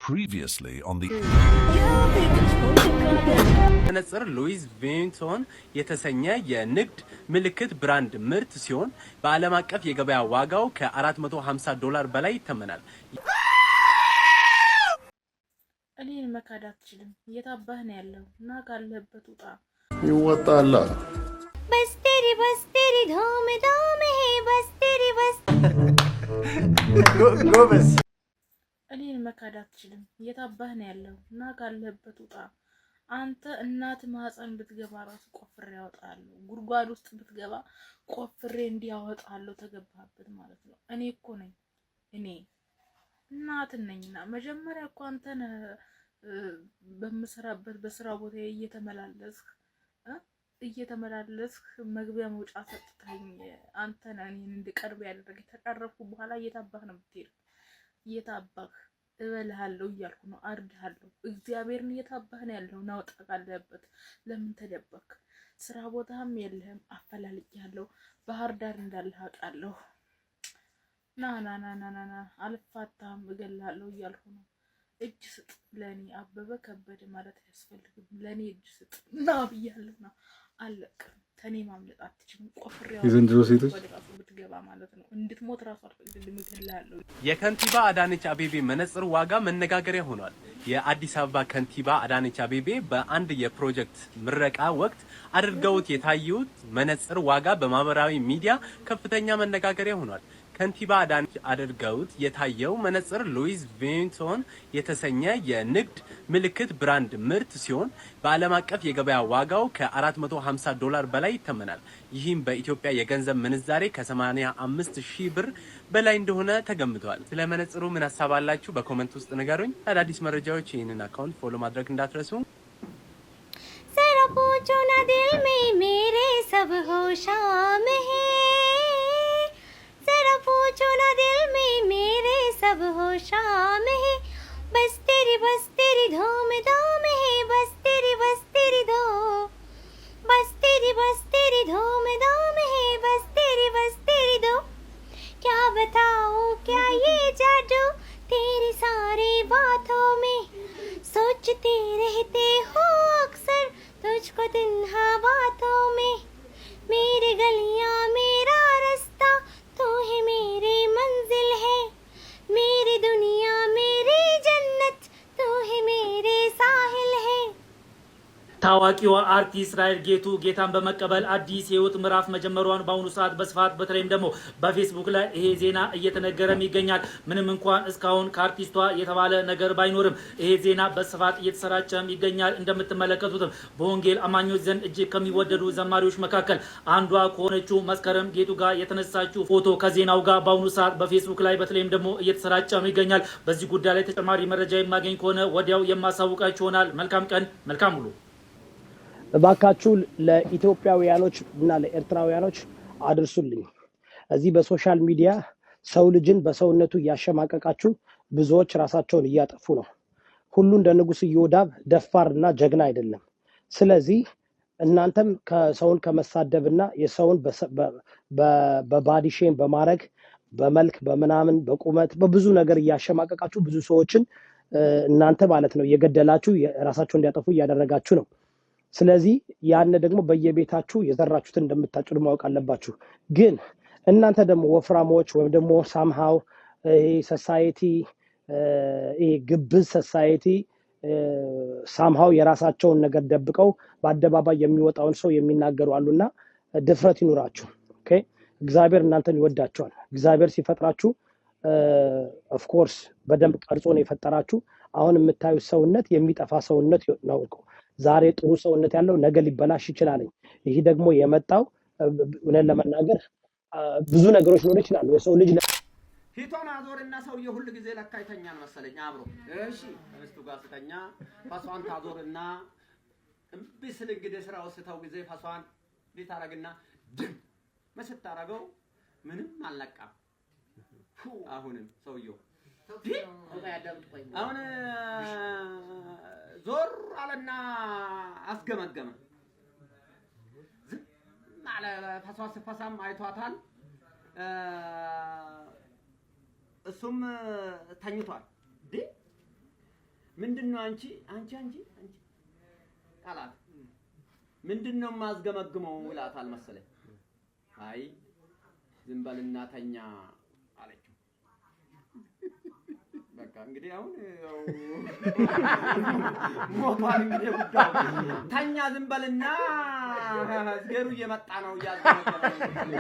Previously on the መነጽር ሉዊስ ቪቶን የተሰኘ የንግድ ምልክት ብራንድ ምርት ሲሆን በዓለም አቀፍ የገበያ ዋጋው ከ$450 በላይ ይተመናል። እኔን መካድ አትችልም። የታባህ ነው ያለው እና ካለበት ውጣ ይወጣላ በስቴሪ ዶም ሄ በስቴሪ ጎበዝ እኔን መካድ አትችልም። የታባህ ነው ያለው እና ካለበት ውጣ። አንተ እናት ማህፀን ብትገባ ራስ ቆፍሬ ያወጣለሁ። ጉድጓድ ውስጥ ብትገባ ቆፍሬ እንዲያወጣለሁ። ተገባህበት ማለት ነው። እኔ እኮ ነኝ እኔ እናት ነኝና መጀመሪያ እኮ አንተን በመሰራበት በስራ ቦታ እየተመላለስክ መግቢያ መውጫ ሰጥተኝ አንተን እኔን እንድቀርብ ያደረገ ተቀረብኩ በኋላ እየታባህ ነው የምትሄድ። እየታባህ እበልሃለሁ እያልኩ ነው። አርድሃለሁ። እግዚአብሔርን እየታባህ ነው ያለው። ናውጣ ካለበት ለምን ተደበክ? ስራ ቦታም የለህም። አፈላልቄያለሁ። ባህር ዳር እንዳለህ አውቃለሁ። ና አልፋታም እገልሃለሁ እያልኩ ነው። እጅ ስጥ ለኔ አበበ ከበደ ማለት ያስፈልግም። ለኔ እጅ ስጥ ና ብያለሁ። ና አለቅም። ተኔ ማምለጥ አትችልም። ቆፍሬው የዘንድሮ ሴቶች ብትገባ ማለት ነው እንድትሞት ራሱ አልፈቅድልም እገልሃለሁ። የከንቲባ አዳነች አቤቤ መነጽር ዋጋ መነጋገሪያ ሆኗል። የአዲስ አበባ ከንቲባ አዳነች አቤቤ በአንድ የፕሮጀክት ምረቃ ወቅት አድርገውት የታዩት መነጽር ዋጋ በማህበራዊ ሚዲያ ከፍተኛ መነጋገሪያ ሆኗል። ከንቲባ አዳነች አድርገውት የታየው መነጽር ሉዊስ ቪቶን የተሰኘ የንግድ ምልክት ብራንድ ምርት ሲሆን በዓለም አቀፍ የገበያ ዋጋው ከ$450 በላይ ይተመናል። ይህም በኢትዮጵያ የገንዘብ ምንዛሬ ከ85,000 ብር በላይ እንደሆነ ተገምቷል። ስለ መነጽሩ ምን ሀሳብ አላችሁ? በኮሜንት ውስጥ ንገሩኝ። አዳዲስ መረጃዎች ይህንን አካውንት ፎሎ ማድረግ እንዳትረሱ። जरा पूछो ना दिल में मेरे सब होशाम है जरा पूछो ना दिल में मेरे सब होशाम है बस तेरी धूम है बस तेरी धूम बस तेरी धूम है बस तेरी धूम क्या बताऊं क्या ये जादू तेरी सारी बातों में सोचते रहते हो अक्सर तुझको तन्हा बातों में मेरी गलियां मेरा रास्ता तू ही मेरी मंजिल है मेरी दुनिया मेरी जन्नत तू ही मेरे साहिल है। ታዋቂዋ አርቲስት ራይል ጌቱ ጌታን በመቀበል አዲስ የህይወት ምዕራፍ መጀመሯን በአሁኑ ሰዓት በስፋት በተለይም ደግሞ በፌስቡክ ላይ ይሄ ዜና እየተነገረም ይገኛል። ምንም እንኳን እስካሁን ከአርቲስቷ የተባለ ነገር ባይኖርም ይሄ ዜና በስፋት እየተሰራጨም ይገኛል። እንደምትመለከቱትም በወንጌል አማኞች ዘንድ እጅግ ከሚወደዱ ዘማሪዎች መካከል አንዷ ከሆነችው መስከረም ጌቱ ጋር የተነሳችው ፎቶ ከዜናው ጋር በአሁኑ ሰዓት በፌስቡክ ላይ በተለይም ደግሞ እየተሰራጨም ይገኛል። በዚህ ጉዳይ ላይ ተጨማሪ መረጃ የማገኝ ከሆነ ወዲያው የማሳውቃችሁ ይሆናል። መልካም ቀን፣ መልካም ሁሉ። እባካችሁ ለኢትዮጵያውያኖች እና ለኤርትራውያኖች አድርሱልኝ። እዚህ በሶሻል ሚዲያ ሰው ልጅን በሰውነቱ እያሸማቀቃችሁ ብዙዎች ራሳቸውን እያጠፉ ነው። ሁሉ እንደ ንጉስ ኢዮዳብ ደፋርና ጀግና አይደለም። ስለዚህ እናንተም ከሰውን ከመሳደብና የሰውን በባዲ ሼም በማድረግ በመልክ በመናምን በቁመት በብዙ ነገር እያሸማቀቃችሁ ብዙ ሰዎችን እናንተ ማለት ነው እየገደላችሁ ራሳቸውን እንዲያጠፉ እያደረጋችሁ ነው። ስለዚህ ያን ደግሞ በየቤታችሁ የዘራችሁትን እንደምታጭዱ ማወቅ አለባችሁ። ግን እናንተ ደግሞ ወፍራሞች ወይም ደግሞ ሳምሃው ሶሳይቲ ግብዝ ሶሳይቲ ሳምሃው የራሳቸውን ነገር ደብቀው በአደባባይ የሚወጣውን ሰው የሚናገሩ አሉና ድፍረት ይኑራችሁ። ኦኬ እግዚአብሔር እናንተን ይወዳችኋል። እግዚአብሔር ሲፈጥራችሁ ኦፍ ኮርስ በደንብ ቀርጾ ነው የፈጠራችሁ። አሁን የምታዩት ሰውነት የሚጠፋ ሰውነት ነው። ዛሬ ጥሩ ሰውነት ያለው ነገ ሊበላሽ ይችላል። ይሄ ደግሞ የመጣው እውነቱን ለመናገር ብዙ ነገሮች ሊኖር ይችላል። የሰው ልጅ ፊቷን አዞርና ሰውዬው ሁሉ ጊዜ ለካ ይተኛል መሰለኝ አብሮ። እሺ እሱ ጋር ስተኛ ፋሷን ታዞርና እምቢ ስል እንግዲህ ስራው ስተው ጊዜ ፋሷን ሊታረግና ድም መስታረገው ምንም አልነቃም። አሁንም ሰውዬው አሁን ዞር አለና አስገመገመ። ዝም አለ። ፈሳም አይቷታል። እሱም ተኝቷል። ምንድነው አንቺ አላት። ምንድነው ማዝገመግመው ይላታል መሰለኝ። አይ ዝም በልና ተኛ አለችው። በቃ እንግዲህ አሁን ሞቷል እንግዲህ ጉዳዩ። ተኛ ዝም በልና ዝገሩ እየመጣ ነው እያዘገመገመ